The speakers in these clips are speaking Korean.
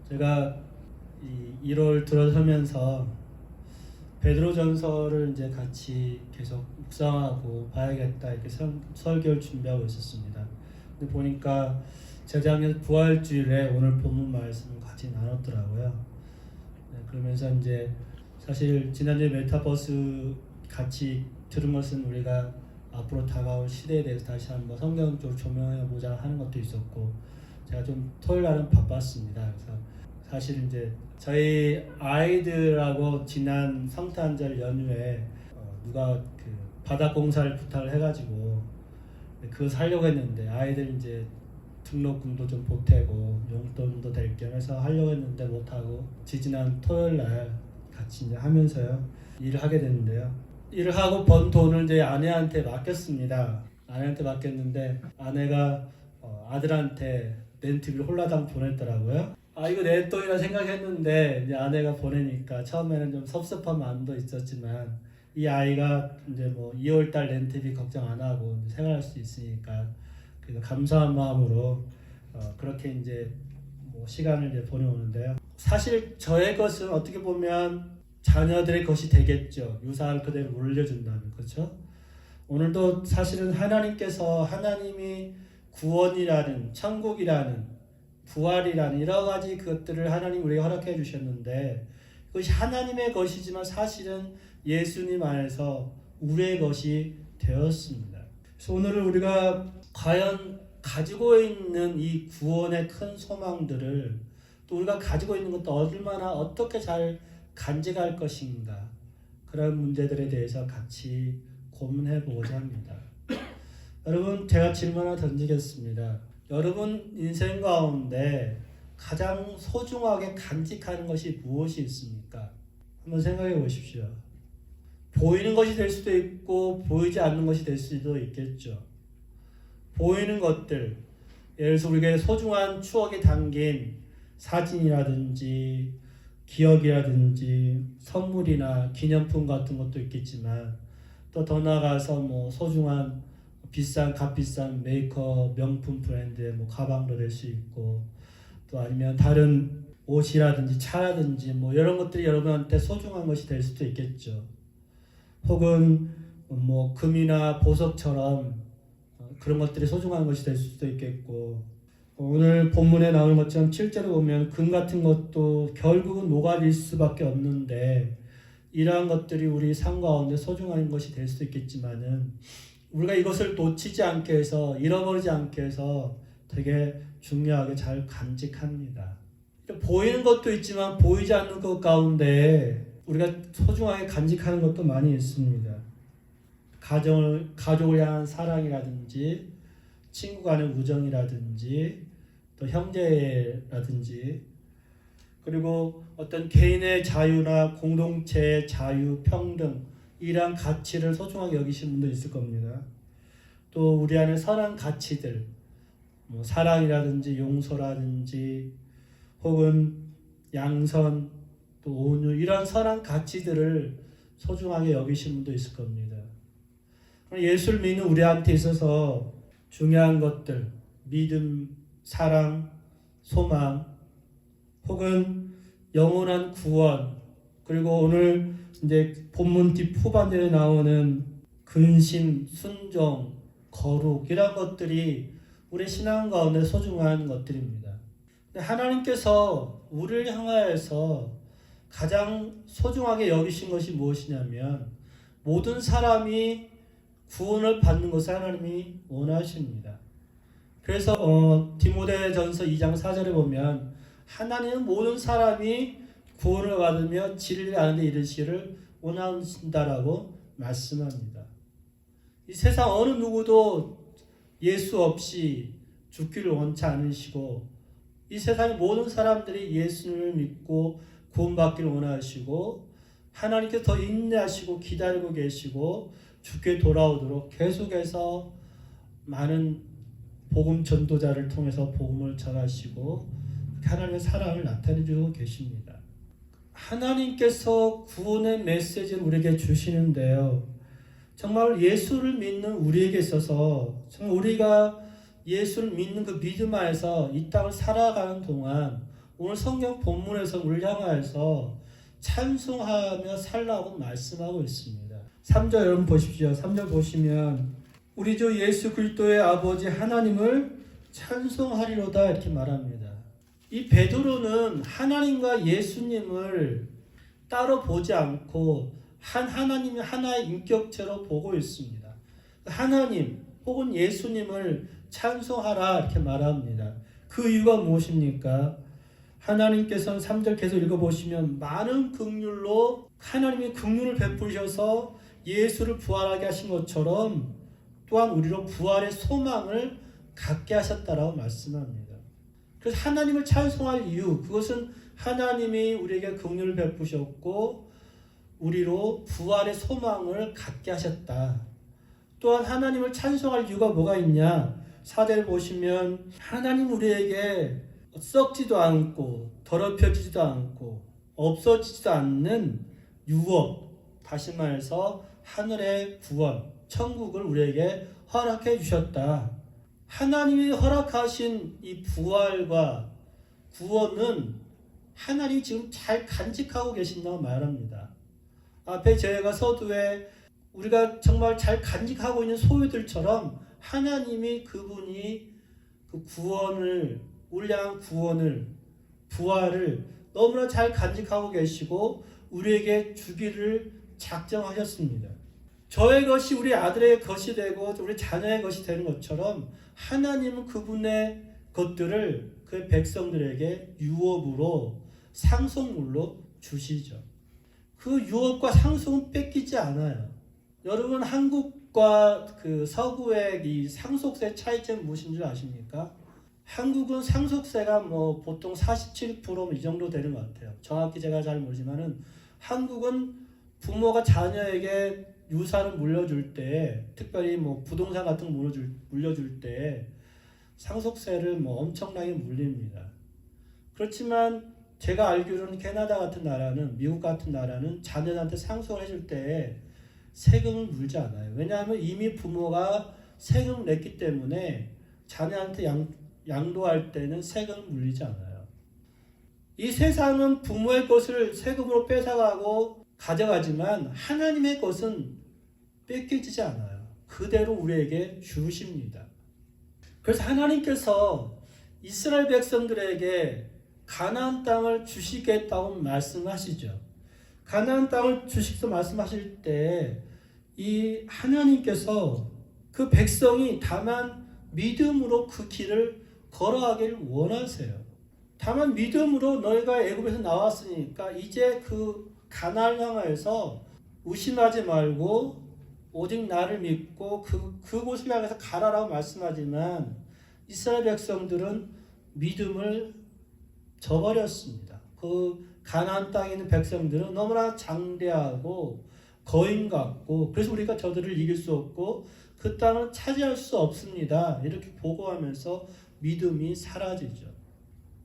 제가 이 1월 들어서면서 베드로전서를 이제 같이 계속 묵상하고 봐야겠다 이렇게 설교를 준비하고 있었습니다. 근데 보니까 재작년 부활주일에 오늘 본문 말씀을 같이 나눴더라고요. 네, 그러면서 이제 사실 지난주에 메타버스 같이 들은 것은 우리가 앞으로 다가올 시대에 대해서 다시 한번 성경적으로 조명해 보자 하는 것도 있었고, 제가 좀 토요일 날은 바빴습니다. 그래서 사실 이제 저희 아이들하고 지난 성탄절 연휴에 누가 그 바닥 공사를 부탁을 해가지고 그거 살려고 했는데, 아이들 이제 등록금도 좀 보태고 용돈도 될 겸 해서 하려고 했는데 못하고, 지지난 토요일 날 같이 이제 하면서요 일을 하게 됐는데요. 일을 하고 번 돈을 이제 아내한테 맡겼습니다. 아내한테 맡겼는데 아내가 아들한테 렌트비를 홀라당 보냈더라고요. 이거 내 돈이라 생각했는데 이제 아내가 보내니까 처음에는 좀 섭섭한 마음도 있었지만, 이 아이가 이제 뭐 2월달 렌트비 걱정 안 하고 생활할 수 있으니까 그래서 감사한 마음으로 그렇게 이제 뭐 시간을 이제 보내오는데요. 사실 저의 것은 어떻게 보면 자녀들의 것이 되겠죠. 유산을 그대로 물려준다면, 그렇죠? 오늘도 사실은 하나님께서, 하나님이 구원이라는, 천국이라는, 부활이라는 여러 가지 것들을 하나님 우리에게 허락해 주셨는데, 그것이 하나님의 것이지만 사실은 예수님 안에서 우리의 것이 되었습니다. 그래서 오늘은 우리가 과연 가지고 있는 이 구원의 큰 소망들을, 또 우리가 가지고 있는 것도 얼마나 어떻게 잘 간직할 것인가, 그런 문제들에 대해서 같이 고민해 보고자 합니다. 여러분, 제가 질문 하나 던지겠습니다. 여러분 인생 가운데 가장 소중하게 간직하는 것이 무엇이 있습니까? 한번 생각해 보십시오. 보이는 것이 될 수도 있고 보이지 않는 것이 될 수도 있겠죠. 보이는 것들, 예를 들어서 우리에게 소중한 추억이 담긴 사진이라든지 기억이라든지 선물이나 기념품 같은 것도 있겠지만, 또 더 나아가서 뭐 소중한 비싼 값비싼 메이커 명품 브랜드의 뭐 가방도 될 수 있고, 또 아니면 다른 옷이라든지 차라든지 뭐 이런 것들이 여러분한테 소중한 것이 될 수도 있겠죠. 혹은 뭐 금이나 보석처럼 그런 것들이 소중한 것이 될 수도 있겠고, 오늘 본문에 나오는 것처럼 실제로 보면 금 같은 것도 결국은 녹아질 수밖에 없는데, 이러한 것들이 우리 삶 가운데 소중한 것이 될 수도 있겠지만은, 우리가 이것을 놓치지 않게 해서, 잃어버리지 않게 해서 되게 중요하게 잘 간직합니다. 보이는 것도 있지만 보이지 않는 것 가운데 우리가 소중하게 간직하는 것도 많이 있습니다. 가족을 향한 사랑이라든지, 친구 간의 우정이라든지, 또 형제라든지, 그리고 어떤 개인의 자유나 공동체의 자유, 평등, 이러한 가치를 소중하게 여기시는 분도 있을 겁니다. 또 우리 안에 선한 가치들, 뭐 사랑이라든지 용서라든지 혹은 양선, 또 온유, 이러한 선한 가치들을 소중하게 여기시는 분도 있을 겁니다. 예수를 믿는 우리한테 있어서 중요한 것들, 믿음, 사랑, 소망, 혹은 영원한 구원, 그리고 오늘 이제 본문 뒷후반전에 나오는 근심, 순종, 거룩, 이런 것들이 우리 신앙 가운데 소중한 것들입니다. 하나님께서 우리를 향하여서 가장 소중하게 여기신 것이 무엇이냐면, 모든 사람이 구원을 받는 것을 하나님이 원하십니다. 그래서 디모데전서 2장 4절에 보면, 하나님은 모든 사람이 구원을 받으며 진리를 아는 데 이르시기를 원하신다라고 말씀합니다. 이 세상 어느 누구도 예수 없이 죽기를 원치 않으시고, 이 세상의 모든 사람들이 예수를 믿고 구원받기를 원하시고, 하나님께서 더 인내하시고 기다리고 계시고 주께 돌아오도록 계속해서 많은 복음 전도자를 통해서 복음을 전하시고 하나님의 사랑을 나타내주고 계십니다. 하나님께서 구원의 메시지를 우리에게 주시는데요, 정말 예수를 믿는 우리에게 있어서 정말 우리가 예수를 믿는 그 믿음 안에서 이 땅을 살아가는 동안 오늘 성경 본문에서 우리를 향하여서 찬송하며 살라고 말씀하고 있습니다. 3절 여러분 보십시오. 3절 보시면 우리 주 예수 그리스도의 아버지 하나님을 찬송하리로다 이렇게 말합니다. 이 베드로는 하나님과 예수님을 따로 보지 않고 한 하나님이 하나의 인격체로 보고 있습니다. 하나님 혹은 예수님을 찬송하라 이렇게 말합니다. 그 이유가 무엇입니까? 하나님께서는 3절 계속 읽어보시면 많은 긍휼로 하나님이 긍휼을 베푸셔서 예수를 부활하게 하신 것처럼 또한 우리로 부활의 소망을 갖게 하셨다라고 말씀합니다. 그래서 하나님을 찬송할 이유, 그것은 하나님이 우리에게 긍휼을 베푸셨고 우리로 부활의 소망을 갖게 하셨다. 또한 하나님을 찬송할 이유가 뭐가 있냐? 4절 보시면 하나님 우리에게 썩지도 않고 더럽혀지지도 않고 없어지지도 않는 유업, 다시 말해서 하늘의 구원, 천국을 우리에게 허락해 주셨다. 하나님이 허락하신 이 부활과 구원은 하나님이 지금 잘 간직하고 계신다고 말합니다. 앞에 저희가 서두에 우리가 정말 잘 간직하고 있는 소유들처럼 하나님이 그분이 그 구원을, 우리 향한 구원을, 부활을 너무나 잘 간직하고 계시고 우리에게 주기를 작정하셨습니다. 저의 것이 우리 아들의 것이 되고 우리 자녀의 것이 되는 것처럼 하나님은 그분의 것들을 그의 백성들에게 유업으로 상속물로 주시죠. 그 유업과 상속은 뺏기지 않아요. 여러분 한국과 그 서구의 이 상속세 차이점이 무엇인 줄 아십니까? 한국은 상속세가 뭐 보통 47% 이 정도 되는 것 같아요. 정확히 제가 잘 모르지만은 한국은 부모가 자녀에게 유산을 물려줄 때, 특별히 뭐 부동산 같은 거 물려줄 때 상속세를 뭐 엄청나게 물립니다. 그렇지만 제가 알기로는 캐나다 같은 나라는, 미국 같은 나라는 자녀한테 상속을 해줄 때 세금을 물지 않아요. 왜냐하면 이미 부모가 세금을 냈기 때문에 자녀한테 양도할 때는 세금을 물리지 않아요. 이 세상은 부모의 것을 세금으로 뺏어가고 가져가지만 하나님의 것은 뺏기지 않아요. 그대로 우리에게 주십니다. 그래서 하나님께서 이스라엘 백성들에게 가나안 땅을 주시겠다고 말씀하시죠. 가나안 땅을 주시겠다 말씀하실 때 이 하나님께서 그 백성이 다만 믿음으로 그 길을 걸어가기를 원하세요. 다만 믿음으로 너희가 애굽에서 나왔으니까 이제 그 가나안을 향하여서 의심하지 말고 오직 나를 믿고 그곳을 향해서 가라라고 말씀하지만 이스라엘 백성들은 믿음을 저버렸습니다. 그 가나안 땅에 있는 백성들은 너무나 장대하고 거인 같고 그래서 우리가 저들을 이길 수 없고 그 땅을 차지할 수 없습니다. 이렇게 보고하면서 믿음이 사라지죠.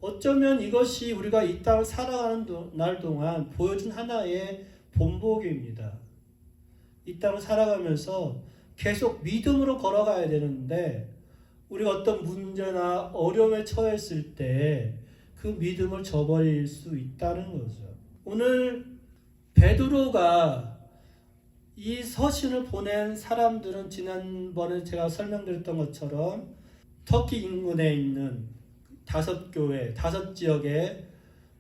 어쩌면 이것이 우리가 이 땅을 살아가는 날 동안 보여준 하나의 본보기입니다. 이 땅을 살아가면서 계속 믿음으로 걸어가야 되는데 우리가 어떤 문제나 어려움에 처했을 때 그 믿음을 저버릴 수 있다는 거죠. 오늘 베드로가 이 서신을 보낸 사람들은 지난번에 제가 설명드렸던 것처럼 터키 인근에 있는 5교회, 5지역에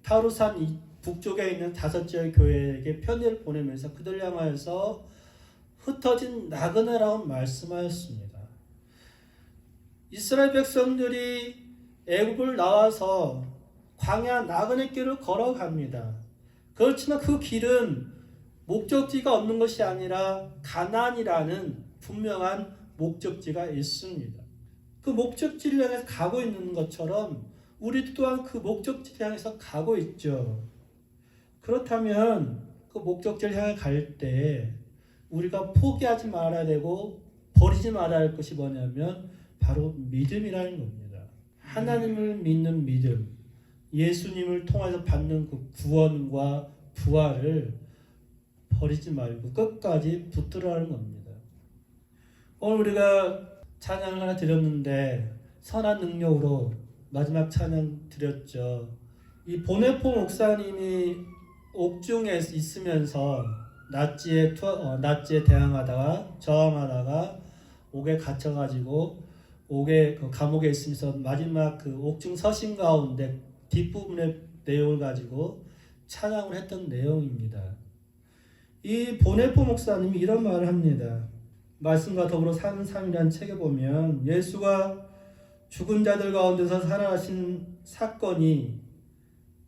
타루산 북쪽에 있는 5지역의 교회에게 편지를 보내면서 그들 향하여서 흩어진 나그네라고 말씀하였습니다. 이스라엘 백성들이 애굽을 나와서 광야 나그네 길을 걸어갑니다. 그렇지만 그 길은 목적지가 없는 것이 아니라 가나안이라는 분명한 목적지가 있습니다. 그 목적지를 향해서 가고 있는 것처럼 우리 또한 그 목적지를 향해서 가고 있죠. 그렇다면 그 목적지를 향해 갈 때 우리가 포기하지 말아야 되고 버리지 말아야 할 것이 뭐냐면 바로 믿음이라는 겁니다. 하나님을 믿는 믿음, 예수님을 통해서 받는 그 구원과 부활을 버리지 말고 끝까지 붙들어라는 겁니다. 오늘 우리가 찬양을 하나 드렸는데 선한 능력으로 마지막 찬양 드렸죠. 이 보네포 목사님이 옥중에 있으면서 나치에 대항하다가 저항하다가 옥에 갇혀가지고 옥에 그 감옥에 있으면서 마지막 그 옥중 서신 가운데 뒷부분의 내용을 가지고 찬양을 했던 내용입니다. 이 보네포 목사님이 이런 말을 합니다. 말씀과 더불어 사는 삶이라는 책에 보면 예수가 죽은 자들 가운데서 살아나신 사건이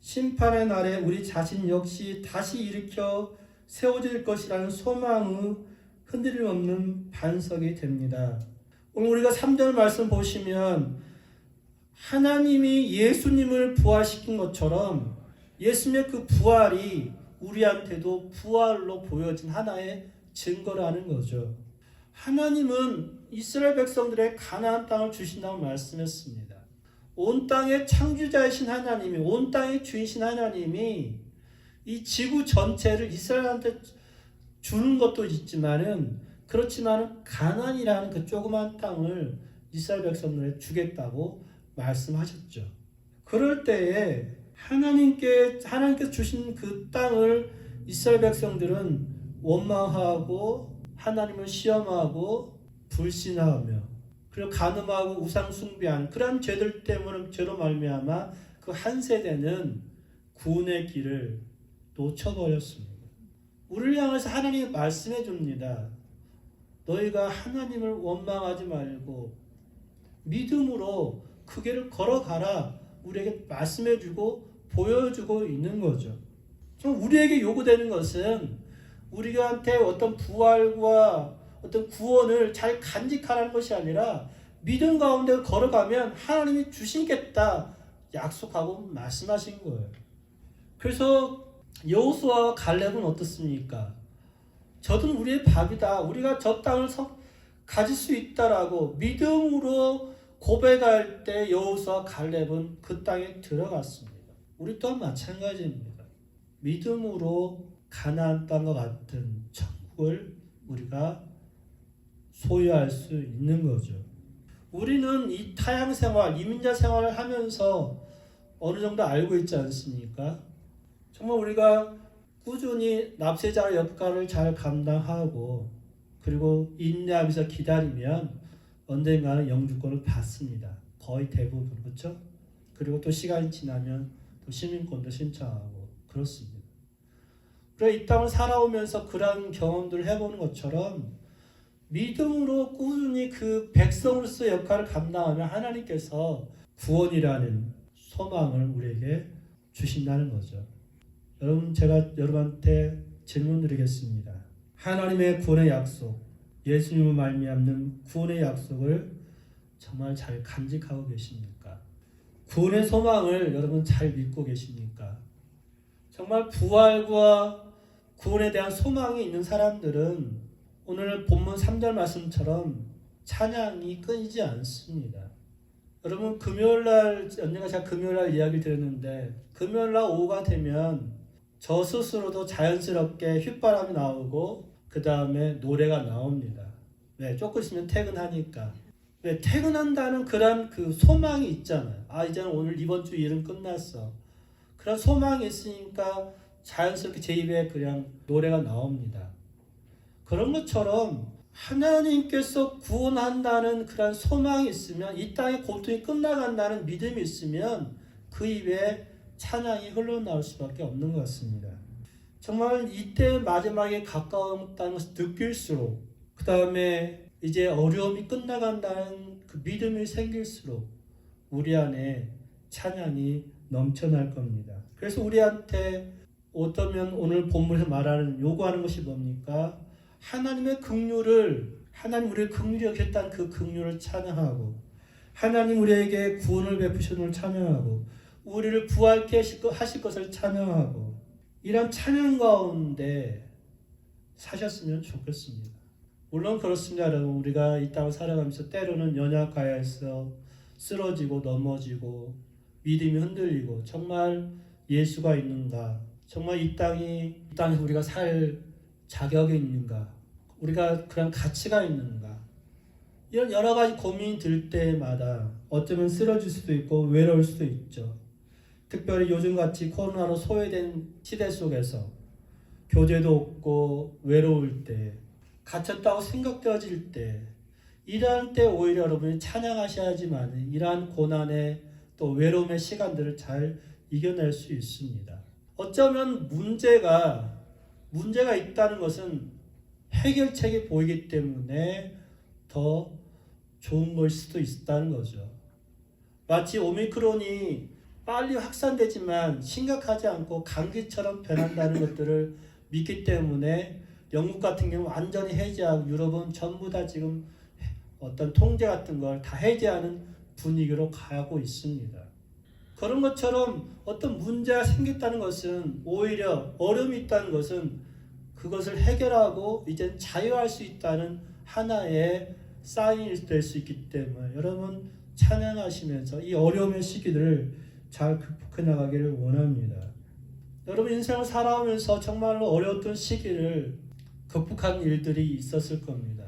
심판의 날에 우리 자신 역시 다시 일으켜 세워질 것이라는 소망의 흔들림 없는 반석이 됩니다. 오늘 우리가 3절 말씀 보시면 하나님이 예수님을 부활시킨 것처럼 예수님의 그 부활이 우리한테도 부활로 보여진 하나의 증거라는 거죠. 하나님은 이스라엘 백성들의 가나안 땅을 주신다고 말씀했습니다. 온 땅의 창조자이신 하나님이, 온 땅의 주인이신 하나님이 이 지구 전체를 이스라엘한테 주는 것도 있지만은 그렇지만은 가나안이라는 그 조그만 땅을 이스라엘 백성들에게 주겠다고 말씀하셨죠. 그럴 때에 하나님께서 주신 그 땅을 이스라엘 백성들은 원망하고 하나님을 시험하고 불신하며 그리고 간음하고 우상 숭배한 그런 죄들 때문에 죄로 말미암아 그 한 세대는 구원의 길을 놓쳐버렸습니다. 우리를 향해서 하나님이 말씀해 줍니다. 너희가 하나님을 원망하지 말고 믿음으로 그 길을 걸어가라. 우리에게 말씀해 주고 보여주고 있는 거죠. 우리에게 요구되는 것은 우리한테 어떤 부활과 어떤 구원을 잘 간직하라는 것이 아니라 믿음 가운데 걸어가면 하나님이 주시겠다 약속하고 말씀하신 거예요. 그래서 여호수아와 갈렙은 어떻습니까? 저들은 우리의 밥이다. 우리가 저 땅을 가질 수 있다라고 믿음으로 고백할 때 여호수아와 갈렙은 그 땅에 들어갔습니다. 우리 또한 마찬가지입니다. 믿음으로 가나안 땅과 같은 천국을 우리가 소유할 수 있는 거죠. 우리는 이 타향 생활, 이민자 생활을 하면서 어느 정도 알고 있지 않습니까? 정말 우리가 꾸준히 납세자의 역할을 잘 감당하고 그리고 인내하면서 기다리면 언젠가는 영주권을 받습니다. 거의 대부분 그렇죠? 그리고 또 시간이 지나면 또 시민권도 신청하고 그렇습니다. 그래 이 땅을 살아오면서 그런 경험들을 해보는 것처럼 믿음으로 꾸준히 그 백성으로서의 역할을 감당하면 하나님께서 구원이라는 소망을 우리에게 주신다는 거죠. 여러분 제가 여러분한테 질문 드리겠습니다. 하나님의 구원의 약속, 예수님을 말미암는 구원의 약속을 정말 잘 간직하고 계십니까? 구원의 소망을 여러분 잘 믿고 계십니까? 정말 부활과 구원에 대한 소망이 있는 사람들은 오늘 본문 3절 말씀처럼 찬양이 끊이지 않습니다. 여러분 금요일날 언젠가 제가 금요일날 이야기 드렸는데 금요일날 오후가 되면 저 스스로도 자연스럽게 휘바람이 나오고 그 다음에 노래가 나옵니다. 네, 조금 있으면 퇴근하니까. 네, 퇴근한다는 그런 그 소망이 있잖아요. 아 이제는 오늘 이번 주 일은 끝났어. 그런 소망이 있으니까 자연스럽게 제 입에 그냥 노래가 나옵니다. 그런 것처럼 하나님께서 구원한다는 그런 소망이 있으면 이 땅의 고통이 끝나간다는 믿음이 있으면 그 입에 찬양이 흘러나올 수밖에 없는 것 같습니다. 정말 이때 마지막에 가까웠다는 것을 느낄수록 그 다음에 이제 어려움이 끝나간다는 그 믿음이 생길수록 우리 안에 찬양이 넘쳐날 겁니다. 그래서 우리한테 어쩌면 오늘 본문에서 말하는 요구하는 것이 뭡니까? 하나님의 긍휼을 하나님 우리의 긍휼히 여겼다는 그 긍휼을 찬양하고 하나님 우리에게 구원을 베푸시는 걸 찬양하고 우리를 부활케 하실 것을 찬양하고 이런 찬양 가운데 사셨으면 좋겠습니다. 물론 그렇습니다. 여러분 우리가 이 땅을 살아가면서 때로는 연약하여서 쓰러지고 넘어지고 믿음이 흔들리고 정말 예수가 있는가? 정말 이 땅에 우리가 살 자격이 있는가? 우리가 그런 가치가 있는가? 이런 여러 가지 고민이 들 때마다 어쩌면 쓰러질 수도 있고 외로울 수도 있죠. 특별히 요즘같이 코로나로 소외된 시대 속에서 교제도 없고 외로울 때, 갇혔다고 생각되어질 때, 이러한 때 오히려 여러분이 찬양하셔야지만 이러한 고난의 또 외로움의 시간들을 잘 이겨낼 수 있습니다. 어쩌면 문제가 있다는 것은 해결책이 보이기 때문에 더 좋은 걸 수도 있다는 거죠. 마치 오미크론이 빨리 확산되지만 심각하지 않고 감기처럼 변한다는 것들을 믿기 때문에 영국 같은 경우는 완전히 해제하고 유럽은 전부 다 지금 어떤 통제 같은 걸 다 해제하는 분위기로 가고 있습니다. 그런 것처럼 어떤 문제가 생겼다는 것은 오히려 어려움이 있다는 것은 그것을 해결하고 이제 자유할 수 있다는 하나의 사인이 될 수 있기 때문에 여러분 찬양하시면서 이 어려움의 시기들을 잘 극복해 나가기를 원합니다. 여러분 인생을 살아오면서 정말로 어려웠던 시기를 극복한 일들이 있었을 겁니다.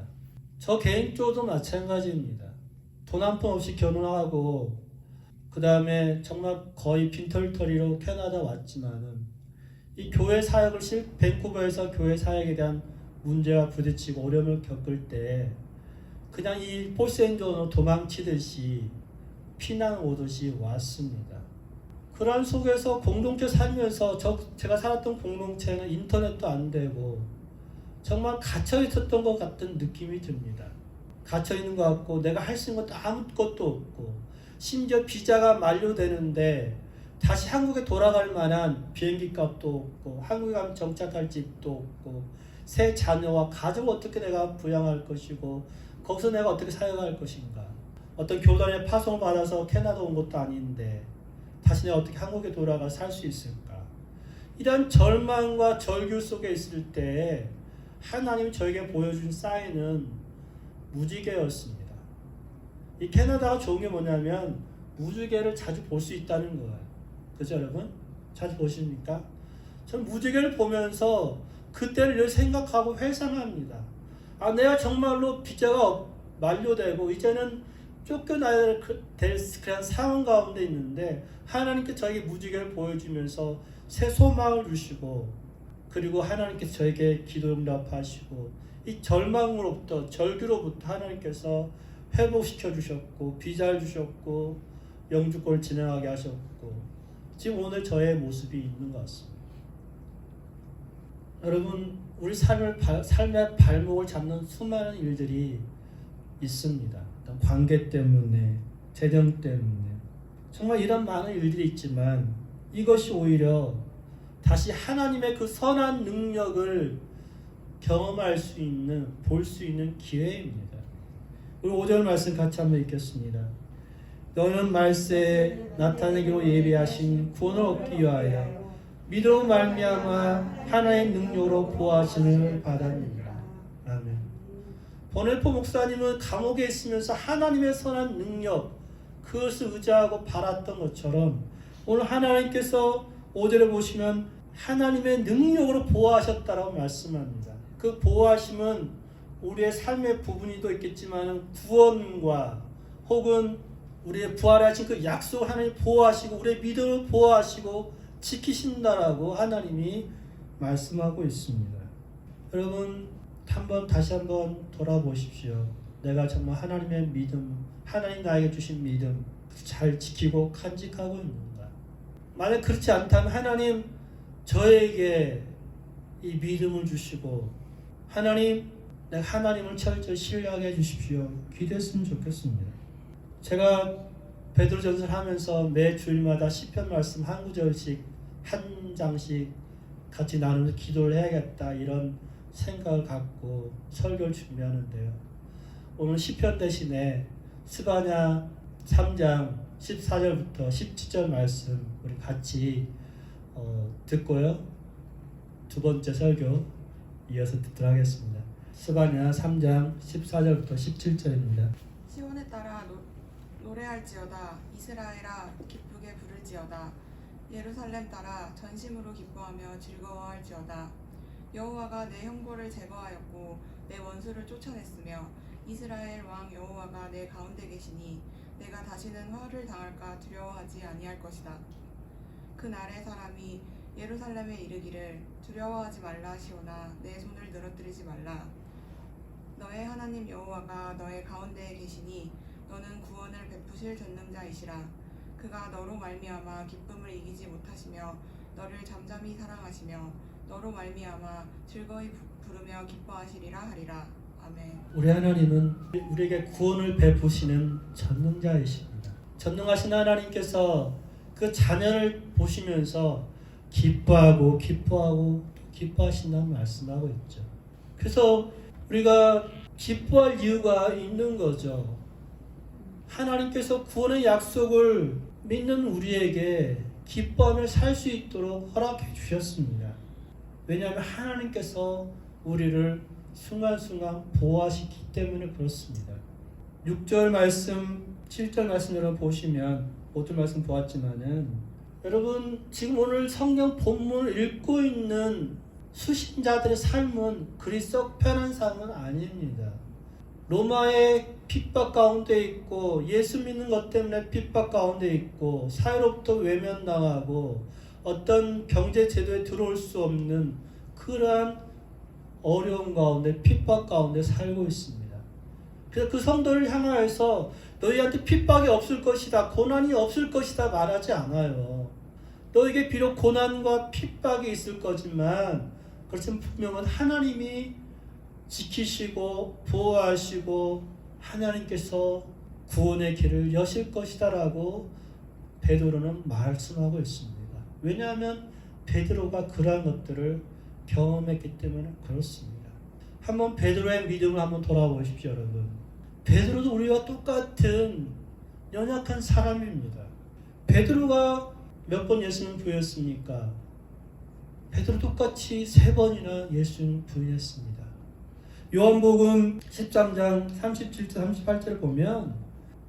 저 개인적으로도 마찬가지입니다. 돈 한 푼 없이 결혼하고 그 다음에 정말 거의 빈털터리로 캐나다 왔지만은 이 교회 사역을 밴쿠버에서 교회 사역에 대한 문제와 부딪히고 어려움을 겪을 때 그냥 이 포센존으로 도망치듯이 피난 오듯이 왔습니다. 그런 속에서 공동체 살면서 제가 살았던 공동체는 인터넷도 안 되고 정말 갇혀 있었던 것 같은 느낌이 듭니다. 갇혀 있는 것 같고 내가 할 수 있는 것도 아무것도 없고 심지어 비자가 만료되는데 다시 한국에 돌아갈 만한 비행기 값도 없고 한국에 가면 정착할 집도 없고 새 자녀와 가족을 어떻게 내가 부양할 것이고 거기서 내가 어떻게 사역할 것인가. 어떤 교단의 파송을 받아서 캐나다 온 것도 아닌데 다시 내가 어떻게 한국에 돌아가 살 수 있을까. 이런 절망과 절규 속에 있을 때 하나님이 저에게 보여준 사인은 무지개였습니다. 이 캐나다가 좋은 게 뭐냐면 무지개를 자주 볼 수 있다는 거예요. 그죠 여러분? 자주 보십니까? 전 무지개를 보면서 그때를 생각하고 회상합니다. 아, 내가 정말로 비자가 만료되고 이제는 쫓겨나야 될 그런 상황 가운데 있는데 하나님께 저에게 무지개를 보여주면서 새 소망을 주시고 그리고 하나님께서 저에게 기도 응답하시고 이 절망으로부터 절규로부터 하나님께서 회복시켜 주셨고 비자를 주셨고 영주권을 진행하게 하셨고 지금 오늘 저의 모습이 있는 것 같습니다. 여러분 우리 삶의 발목을 잡는 수많은 일들이 있습니다. 관계 때문에 재정 때문에 정말 이런 많은 일들이 있지만 이것이 오히려 다시 하나님의 그 선한 능력을 경험할 수 있는 볼 수 있는 기회입니다. 우리 5절 말씀 같이 한번 읽겠습니다. 너는 말세에 나타내기로 예비하신 구원을 얻기 위하여 믿음으로 말미암아 하나의 능력으로 보호하심을 받았느니라. 아멘. 보넬포 목사님은 감옥에 있으면서 하나님의 선한 능력 그것을 의지하고 바랐던 것처럼 오늘 하나님께서 5절에 보시면 하나님의 능력으로 보호하셨다라고 말씀합니다. 그 보호하심은 우리의 삶의 부분이 또 있겠지만 구원과 혹은 우리의 부활하신 그 약속을 하나님 보호하시고 우리의 믿음을 보호하시고 지키신다라고 하나님이 말씀하고 있습니다. 여러분 다시 한번 돌아보십시오. 내가 정말 하나님의 믿음, 하나님 나에게 주신 믿음 잘 지키고 간직하고 있는가? 만약 그렇지 않다면 하나님 저에게 이 믿음을 주시고 하나님 내가 하나님을 철저히 신뢰하게 해주십시오. 기도했으면 좋겠습니다. 제가 베드로전서를 하면서 매 주일마다 시편 말씀 한 구절씩 한 장씩 같이 나누면서 기도를 해야겠다 이런 생각을 갖고 설교를 준비하는데요. 오늘 시편 대신에 스바냐 3장 14절부터 17절 말씀 우리 같이 듣고요. 두 번째 설교 이어서 듣도록 하겠습니다. 스바냐 3장 14절부터 17절입니다. 시온에 따라 노래할지어다. 이스라엘아 기쁘게 부를지어다. 예루살렘 따라 전심으로 기뻐하며 즐거워할지어다. 여호와가 내 형벌을 제거하였고 내 원수를 쫓아냈으며 이스라엘 왕 여호와가 내 가운데 계시니 내가 다시는 화를 당할까 두려워하지 아니할 것이다. 그날의 사람이 예루살렘에 이르기를 두려워하지 말라 하시오나 내 손을 늘어뜨리지 말라. 너의 하나님 여호와가 너의 가운데에 계시니 너는 구원을 베푸실 전능자이시라. 그가 너로 말미암아 기쁨을 이기지 못하시며 너를 잠잠히 사랑하시며 너로 말미암아 즐거이 부르며 기뻐하시리라 하리라. 아멘. 우리 하나님은 우리에게 구원을 베푸시는 전능자이십니다. 전능하신 하나님께서 그 자녀를 보시면서 기뻐하고 또 기뻐하신다는 말씀하고 있죠. 그래서 우리가 기뻐할 이유가 있는 거죠. 하나님께서 구원의 약속을 믿는 우리에게 기뻐하며 살 수 있도록 허락해 주셨습니다. 왜냐하면 하나님께서 우리를 순간순간 보호하시기 때문에 그렇습니다. 6절 말씀, 7절 말씀 여러분 보시면 모든 말씀 보았지만은 여러분 지금 오늘 성경 본문을 읽고 있는 수신자들의 삶은 그리 썩 편한 삶은 아닙니다. 로마의 핍박 가운데 있고 예수 믿는 것 때문에 핍박 가운데 있고 사회로부터 외면당하고 어떤 경제 제도에 들어올 수 없는 그러한 어려움 가운데 핍박 가운데 살고 있습니다. 그래서 그 성도를 향하여서 너희한테 핍박이 없을 것이다, 고난이 없을 것이다 말하지 않아요. 너에게 비록 고난과 핍박이 있을 거지만 그렇지만 분명은 하나님이 지키시고 보호하시고 하나님께서 구원의 길을 여실 것이다 라고 베드로는 말씀하고 있습니다. 왜냐하면 베드로가 그러한 것들을 경험했기 때문에 그렇습니다. 한번 베드로의 믿음을 한번 돌아보십시오, 여러분. 베드로도 우리와 똑같은 연약한 사람입니다. 베드로가 몇 번 예수님 부인했습니까? 베드로 똑같이 3번이나 예수님 부인했습니다. 요한복음 13장 37절 38절을 보면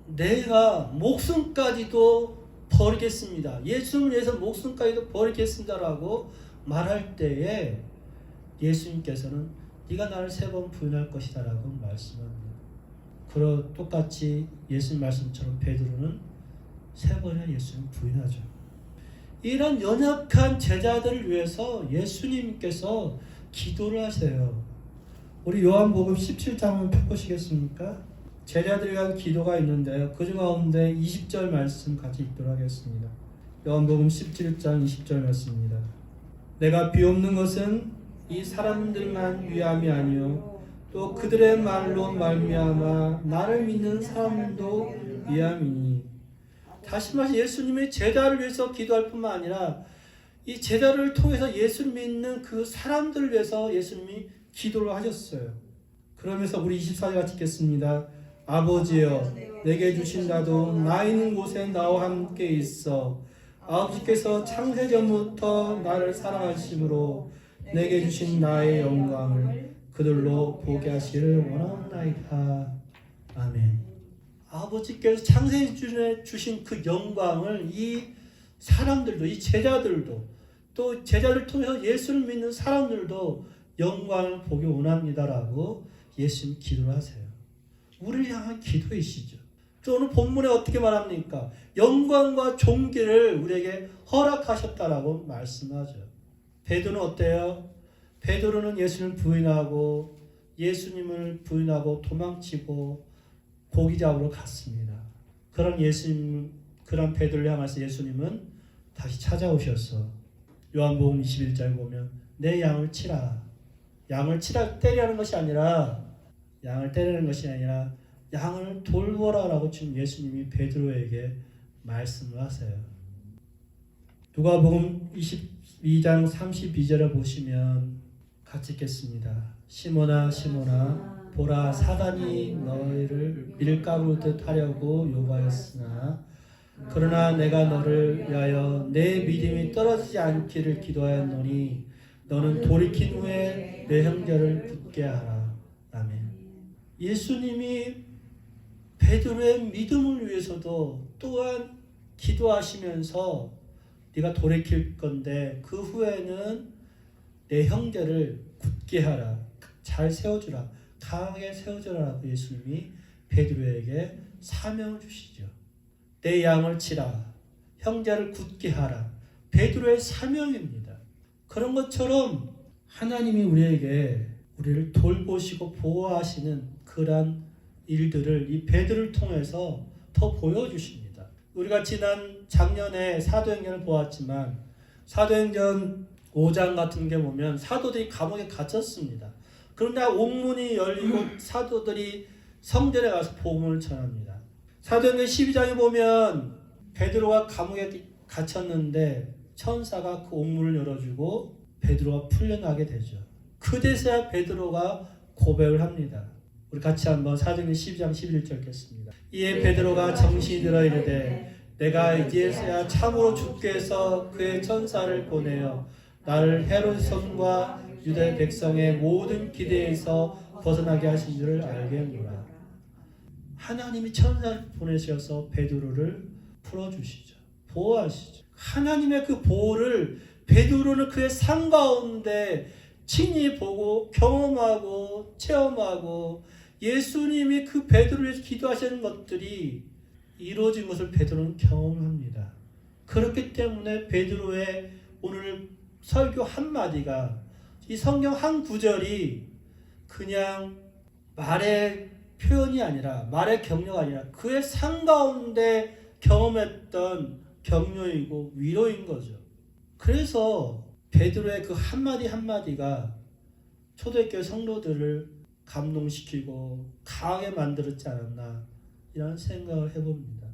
내가 목숨까지도 버리겠습니다. 예수님을 위해서 목숨까지도 버리겠습니다라고 말할 때에 예수님께서는 네가 나를 3번 부인할 것이다 라고 말씀합니다. 똑같이 예수님 말씀처럼 베드로는 3번이나 예수님 부인하죠. 이런 연약한 제자들을 위해서 예수님께서 기도를 하세요. 우리 요한복음 17장 한번 펴보시겠습니까? 제자들을 위한 기도가 있는데요. 그 가운데 20절 말씀 같이 읽도록 하겠습니다. 요한복음 17장 20절 말씀입니다. 내가 비옵는 것은 이 사람들만 위함이 아니요 또 그들의 말로 말미암아 나를 믿는 사람도 위함이니. 다시 말해서 예수님의 제자를 위해서 기도할 뿐만 아니라 이 제자를 통해서 예수를 믿는 그 사람들을 위해서 예수님이 기도를 하셨어요. 그러면서 우리 24절 같이 읽겠습니다. 아버지여 내게 주신 나도 나 있는 곳에 나와 함께 있어 아버지께서 창세전부터 나를 사랑하심으로 내게 주신 나의 영광을 그들로 보게 하시기를 원하옵나이다. 아멘. 아버지께서 창세전에 주신 그 영광을 이 사람들도, 이 제자들도, 또 제자를 통해서 예수를 믿는 사람들도 영광을 보기 원합니다라고 예수님 기도를 하세요. 우리를 향한 기도이시죠. 또 오늘 본문에 어떻게 말합니까? 영광과 존귀를 우리에게 허락하셨다라고 말씀하죠. 베드로는 어때요? 베드로는 예수님을 부인하고 예수님을 부인하고 도망치고 고기 잡으러 갔습니다. 그런 예수님, 그런 베드로를 향해서 예수님은 다시 찾아오셔서 요한복음 21장에 보면 내 양을 치라. 양을 치라 때리라는 것이 아니라 양을 때리는 것이 아니라 양을 돌보라라고 지금 예수님이 베드로에게 말씀을 하세요. 누가복음 22장 32절에 보시면 같이 읽겠습니다. 시몬아 시몬아 보라 사단이 너희를 밀가루 듯 하려고 요구하였으나 그러나 내가 너를 위하여 내 믿음이 떨어지지 않기를 기도하였노니 너는 돌이킨 후에 내 형제를 굳게 하라. 아멘. 예수님이 베드로의 믿음을 위해서도 또한 기도하시면서 네가 돌이킬 건데 그 후에는 내 형제를 굳게 하라. 잘 세워주라. 강하게 세워주라라고 예수님이 베드로에게 사명을 주시죠. 내 양을 치라. 형제를 굳게 하라. 베드로의 사명입니다. 그런 것처럼 하나님이 우리를 돌보시고 보호하시는 그러한 일들을 이 베드로를 통해서 더 보여주십니다. 우리가 작년에 사도행전을 보았지만 사도행전 5장 같은 게 보면 사도들이 감옥에 갇혔습니다. 그런데 옥문이 열리고 사도들이 성전에 가서 복음을 전합니다. 사도행전 12장에 보면 베드로가 감옥에 갇혔는데 천사가 그 옥문을 열어주고 베드로가 풀려나게 되죠. 그제서야 베드로가 고백을 합니다. 우리 같이 한번 사도행전 12장 11절 읽겠습니다. 이에 베드로가 정신이 들어 이르되 내가 이제서야 참으로 주께서 그의 천사를 보내어 나를 헤롯 손과 유대 백성의 모든 기대에서 벗어나게 하신 줄을 알겠노라. 하나님이 천사를 보내셔서 베드로를 풀어주시죠. 보호하시죠. 하나님의 그 보호를 베드로는 그의 삶 가운데 친히 보고 경험하고 체험하고 예수님이 그 베드로를 위해서 기도하시는 것들이 이루어진 것을 베드로는 경험합니다. 그렇기 때문에 베드로의 오늘 설교 한마디가 이 성경 한 구절이 그냥 말의 표현이 아니라 말의 격려가 아니라 그의 삶 가운데 경험했던 격려이고 위로인 거죠. 그래서 베드로의 그 한마디 한마디가 초대교회 성도들을 감동시키고 강하게 만들었지 않았나 이런 생각을 해봅니다.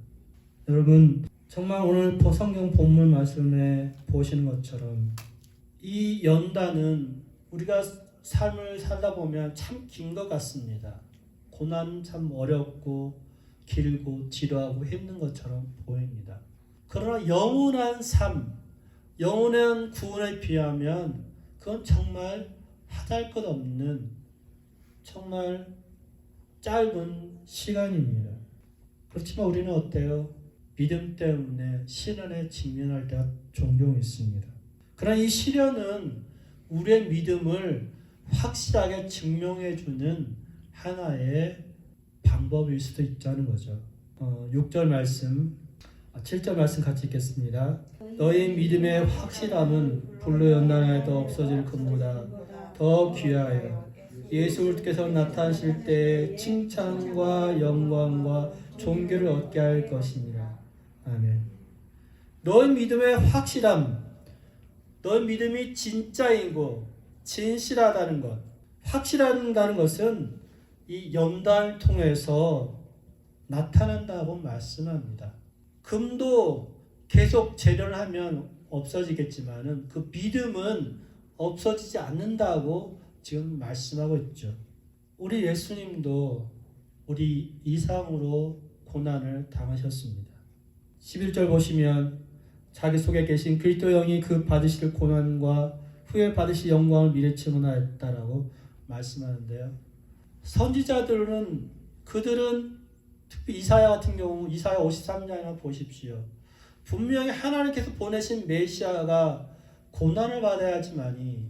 여러분 정말 오늘 성경 본문 말씀에 보시는 것처럼 이 연단은 우리가 삶을 살다 보면 참 긴 것 같습니다. 고난 참 어렵고 길고 지루하고 힘든 것처럼 보입니다. 그러나 영원한 삶, 영원한 구원에 비하면 그건 정말 하잘 것 없는 정말 짧은 시간입니다. 그렇지만 우리는 어때요? 믿음 때문에 시련에 직면할 때가 종종 있습니다. 그러나 이 시련은 우리의 믿음을 확실하게 증명해주는 하나의 방법일 수도 있다는 거죠. 6절 말씀, 7절 말씀 같이 읽겠습니다. 너희 믿음의 확실함은 불로 연단하여도 없어질 것보다 더 귀하여 예수께서 나타나실 때 칭찬과 영광과 존귀를 얻게 할 것이니라. 아멘. 너희 믿음의 확실함, 너희 믿음이 진짜이고 진실하다는 것, 확실하다는 것은 이 연단을 통해서 나타난다고 말씀합니다. 금도 계속 재련을 하면 없어지겠지만은 그 믿음은 없어지지 않는다고 지금 말씀하고 있죠. 우리 예수님도 우리 이상으로 고난을 당하셨습니다. 11절 보시면 자기 속에 계신 그리스도 영이 그 받으실 고난과 후에 받으실 영광을 미리 증언하였다라고 말씀하는데요. 선지자들은 그들은 특히 이사야 같은 경우 이사야 53장이나 보십시오. 분명히 하나님께서 보내신 메시아가 고난을 받아야지만이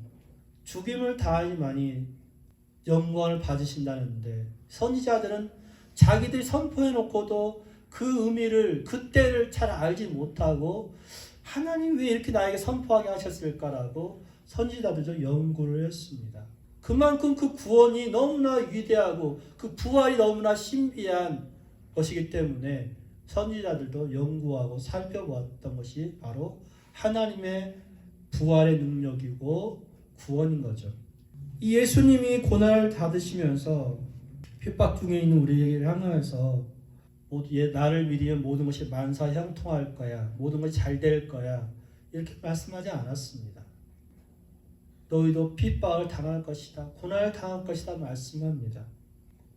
죽임을 당하지만이 영광을 받으신다는데 선지자들은 자기들이 선포해놓고도 그 의미를 그때를 잘 알지 못하고 하나님 왜 이렇게 나에게 선포하게 하셨을까라고 선지자들도 연구를 했습니다. 그만큼 그 구원이 너무나 위대하고 그 부활이 너무나 신비한 것이기 때문에 선지자들도 연구하고 살펴보았던 것이 바로 하나님의 부활의 능력이고 구원인 거죠. 이 예수님이 고난을 받으시면서 핍박 중에 있는 우리에게 향하여서 나를 믿으면 모든 것이 만사형통할 거야, 모든 것이 잘 될 거야 이렇게 말씀하지 않았습니다. 너희도 핍박을 당할 것이다, 고난을 당할 것이다 말씀합니다.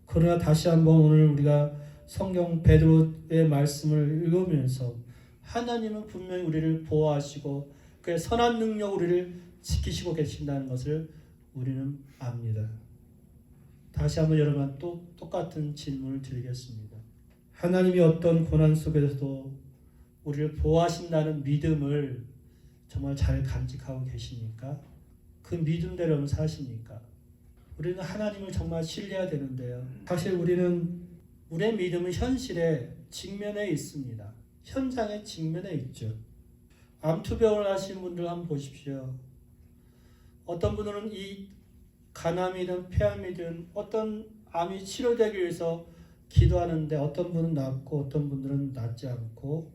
그러나 다시 한번 오늘 우리가 성경 베드로의 말씀을 읽으면서 하나님은 분명히 우리를 보호하시고 그의 선한 능력 우리를 지키시고 계신다는 것을 우리는 압니다. 다시 한번 여러분 또 똑같은 질문을 드리겠습니다. 하나님이 어떤 고난 속에서도 우리를 보호하신다는 믿음을 정말 잘 간직하고 계십니까? 그 믿음대로 사십니까? 우리는 하나님을 정말 신뢰해야 되는데요. 사실 우리의 믿음은 현실에 직면해 있습니다. 현장에 직면해 있죠. 암투병을 하신 분들 한번 보십시오. 어떤 분들은 이 간암이든 폐암이든 어떤 암이 치료되기 위해서 기도하는데 어떤 분은 낫고 어떤 분들은 낫지 않고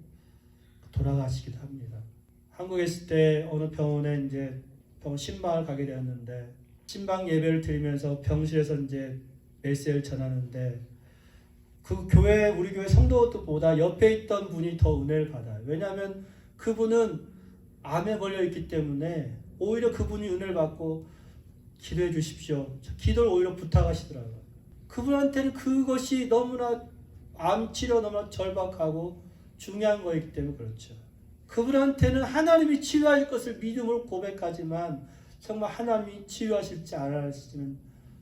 돌아가시기도 합니다. 한국에 있을 때 어느 병원에 이제 병원 신방을 가게 되었는데 신방 예배를 드리면서 병실에서 이제 메시지를 전하는데 그 교회 우리 교회 성도들보다 옆에 있던 분이 더 은혜를 받아요. 왜냐하면 그분은 암에 걸려 있기 때문에 오히려 그분이 은혜를 받고 기도해 주십시오. 기도를 오히려 부탁하시더라고요. 그분한테는 그것이 너무나 암 치료 너무나 절박하고 중요한 거이기 때문에 그렇죠. 그분한테는 하나님이 치유하실 것을 믿음으로 고백하지만 정말 하나님이 치유하실지 안 하실지는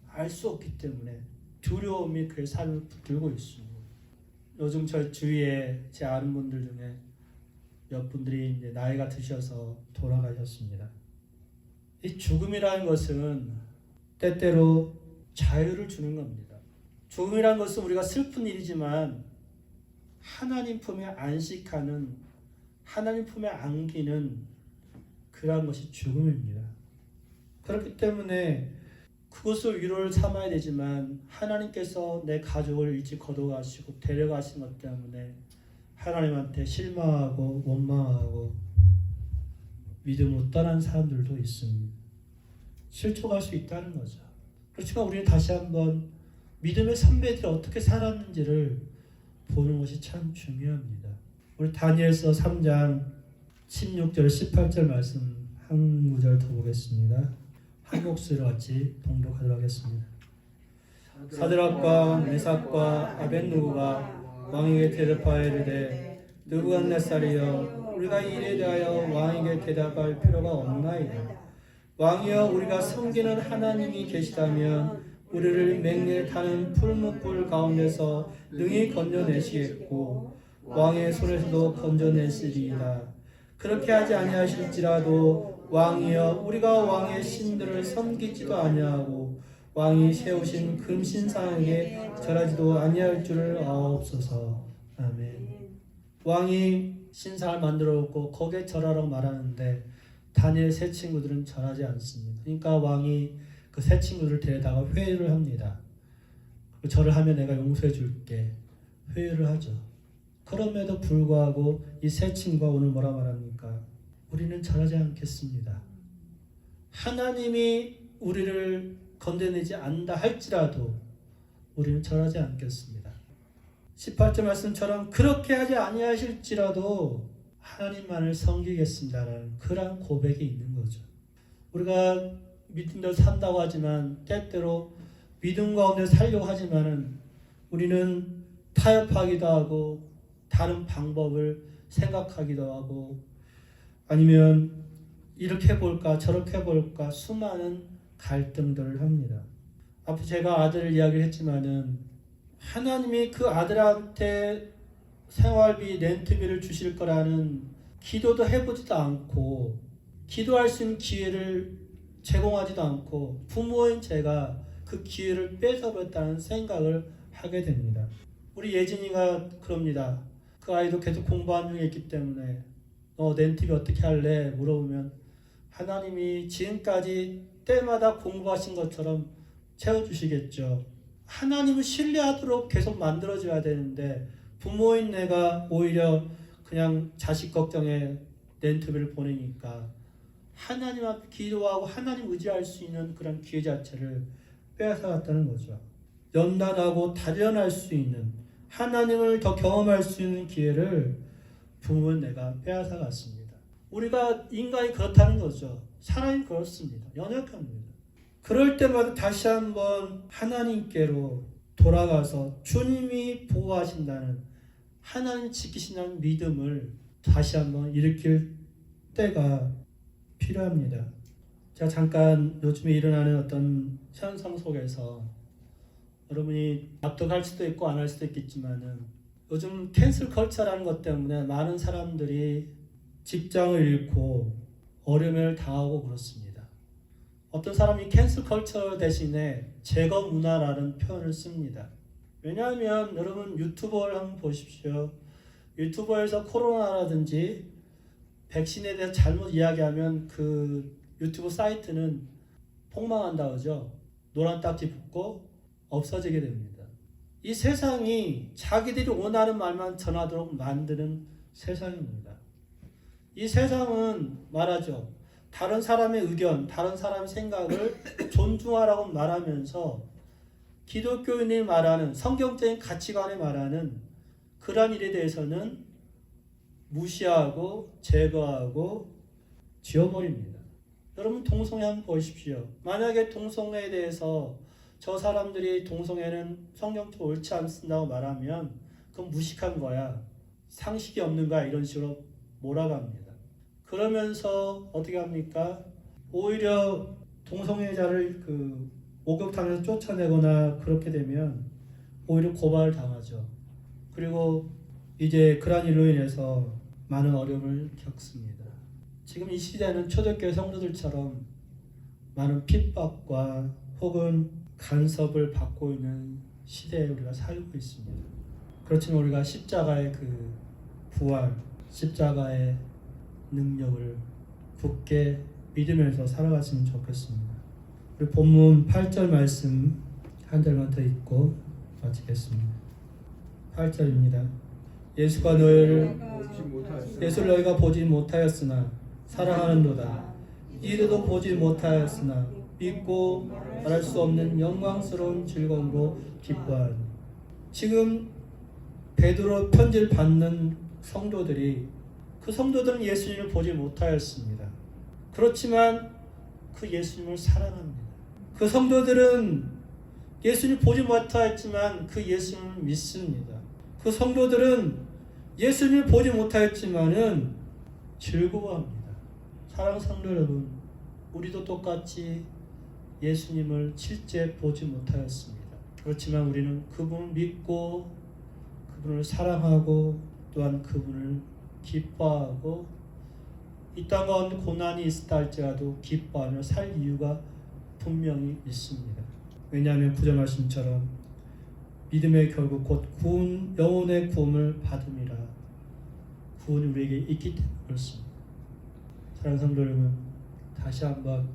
알 수 없기 때문에 두려움이 그의 삶을 붙들고 있습니다. 요즘 저 주위에 제 아는 분들 중에 몇 분들이 이제 나이가 드셔서 돌아가셨습니다. 이 죽음이라는 것은 때때로 자유를 주는 겁니다. 죽음이라는 것은 우리가 슬픈 일이지만 하나님 품에 안식하는, 하나님 품에 안기는 그러한 것이 죽음입니다. 그렇기 때문에 그것을 위로를 삼아야 되지만 하나님께서 내 가족을 일찍 거둬가시고 데려가신 것 때문에 하나님한테 실망하고 원망하고 믿음으로 떠난 사람들도 있습니다. 실족할 수 있다는 거죠. 그렇지만 우리는 다시 한번 믿음의 선배들이 어떻게 살았는지를 보는 것이 참 중요합니다. 우리 다니엘서 3장 16절 18절 말씀 한 구절 더 보겠습니다. 한 목소리로 같이 봉독하도록 하겠습니다. 사드락과 메삭과 아벳느고가 왕에게 대답하여 이르되 느부갓네살이여 우리가 이 일에 대하여 왕에게 대답할 필요가 없나이다. 왕이여 우리가 섬기는 하나님이 계시다면 우리를 맹렬히 타는 풀무불 가운데서 능히 건져내시겠고 왕의 손에서도 건져내시리이다. 그렇게 하지 아니하실지라도 왕이여 우리가 왕의 신들을 섬기지도 아니하고 왕이 세우신 금신상에게 절하지도 아니할 줄을 아옵소서. 아멘. 왕이 신상을 만들어 놓고 거기에 절하라고 말하는데 다니엘 세 친구들은 절하지 않습니다. 그러니까 왕이 그 세 친구들을 데려다가 회유를 합니다. 절을 하면 내가 용서해 줄게. 회유를 하죠. 그럼에도 불구하고 이 세 친구가 오늘 뭐라 말합니까? 우리는 절하지 않겠습니다. 하나님이 우리를 건드리지 않는다 할지라도 우리는 절하지 않겠습니다. 18절 말씀처럼 그렇게 하지 아니하실지라도 하나님만을 섬기겠습니다라는 그런 고백이 있는 거죠. 우리가 믿음대로 산다고 하지만 때때로 믿음 가운데 살려고 하지만은 우리는 타협하기도 하고 다른 방법을 생각하기도 하고 아니면 이렇게 해볼까 저렇게 해볼까 수많은 갈등들을 합니다. 앞에 제가 아들 이야기를 했지만은 하나님이 그 아들한테 생활비 렌트비를 주실 거라는 기도도 해보지도 않고 기도할 수 있는 기회를 제공하지도 않고 부모인 제가 그 기회를 뺏어버렸다는 생각을 하게 됩니다. 우리 예진이가 그럽니다. 그 아이도 계속 공부하는 중에 있기 때문에 너 렌트비 어떻게 할래? 물어보면 하나님이 지금까지 때마다 공부하신 것처럼 채워주시겠죠. 하나님을 신뢰하도록 계속 만들어줘야 되는데 부모인 내가 오히려 그냥 자식 걱정에 렌트비를 보내니까 하나님 앞에 기도하고 하나님 의지할 수 있는 그런 기회 자체를 빼앗아갔다는 거죠. 연단하고 단련할 수 있는 하나님을 더 경험할 수 있는 기회를 부모는 내가 빼앗아갔습니다. 우리가 인간이 그렇다는 거죠. 사람이 그렇습니다. 연약합니다. 그럴 때마다 다시 한번 하나님께로 돌아가서 주님이 보호하신다는 하나님 지키신다는 믿음을 다시 한번 일으킬 때가 필요합니다. 제가 잠깐 요즘에 일어나는 어떤 현상 속에서 여러분이 납득할 수도 있고 안 할 수도 있겠지만은 요즘 캔슬 컬처라는 것 때문에 많은 사람들이 직장을 잃고 어려움을 당하고 그렇습니다. 어떤 사람이 캔슬 컬처 대신에 제거 문화라는 표현을 씁니다. 왜냐하면 여러분 유튜버를 한번 보십시오. 유튜버에서 코로나라든지 백신에 대해서 잘못 이야기하면 그 유튜브 사이트는 폭망한다 그러죠. 노란 딱지 붙고 없어지게 됩니다. 이 세상이 자기들이 원하는 말만 전하도록 만드는 세상입니다. 이 세상은 말하죠. 다른 사람의 의견, 다른 사람의 생각을 존중하라고 말하면서 기독교인이 말하는 성경적인 가치관에 말하는 그러한 일에 대해서는 무시하고 제거하고 지워버립니다. 여러분 동성애 한번 보십시오. 만약에 동성애에 대해서 저 사람들이 동성애는 성경적으로 옳지 않습니다고 말하면 그건 무식한 거야. 상식이 없는 거야. 이런 식으로 몰아갑니다. 그러면서 어떻게 합니까? 오히려 동성애자를 그 목욕탕에서 쫓아내거나 그렇게 되면 오히려 고발을 당하죠. 그리고 이제 그러한 일로 인해서 많은 어려움을 겪습니다. 지금 이 시대는 초대교회 성도들처럼 많은 핍박과 혹은 간섭을 받고 있는 시대에 우리가 살고 있습니다. 그렇지만 우리가 십자가의 그 부활, 십자가의 능력을 굳게 믿으면서 살아갔으면 좋겠습니다. 우리 본문 8절 말씀 한 절만 더 읽고 마치겠습니다. 8절입니다. 예수를 너희가 보지 못하였으나 사랑하는도다. 이르도 보지 못하였으나 믿고 말할 수 없는 영광스러운 즐거움으로 기뻐하니. 지금 베드로 편지를 받는 성도들이 그 성도들은 예수님을 보지 못하였습니다. 그렇지만 그 예수님을 사랑합니다. 그 성도들은 예수님을 보지 못하였지만 그 예수님을 믿습니다. 그 성도들은 예수님을 보지 못하였지만은 즐거워합니다. 사랑하는 성도 여러분, 우리도 똑같이 예수님을 실제 보지 못하였습니다. 그렇지만 우리는 그분을 믿고 그분을 사랑하고 또한 그분을 기뻐하고 이 땅 가운데 고난이 있다 할지라도 기뻐하며 살 이유가 분명히 있습니다. 왜냐하면 구절 말씀처럼 믿음의 결국 곧 구원, 영혼의 구원을 받음이라. 구원이 우리에게 있기 때문에 그렇습니다. 사랑하는 성도 여러분, 다시 한번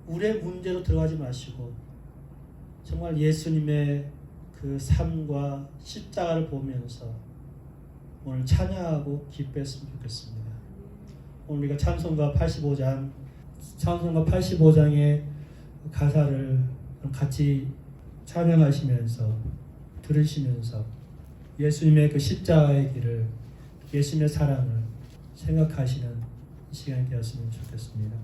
우리의 문제로 들어가지 마시고 정말 예수님의 그 삶과 십자가를 보면서 오늘 찬양하고 기뻐했으면 좋겠습니다. 오늘 우리가 찬송가 85장의 가사를 같이 찬양하시면서 들으시면서 예수님의 그 십자가의 길을, 예수님의 사랑을 생각하시는 시간이 되었으면 좋겠습니다.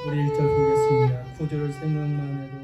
우리 1절 부르겠습니다. 구절을 생각만 해도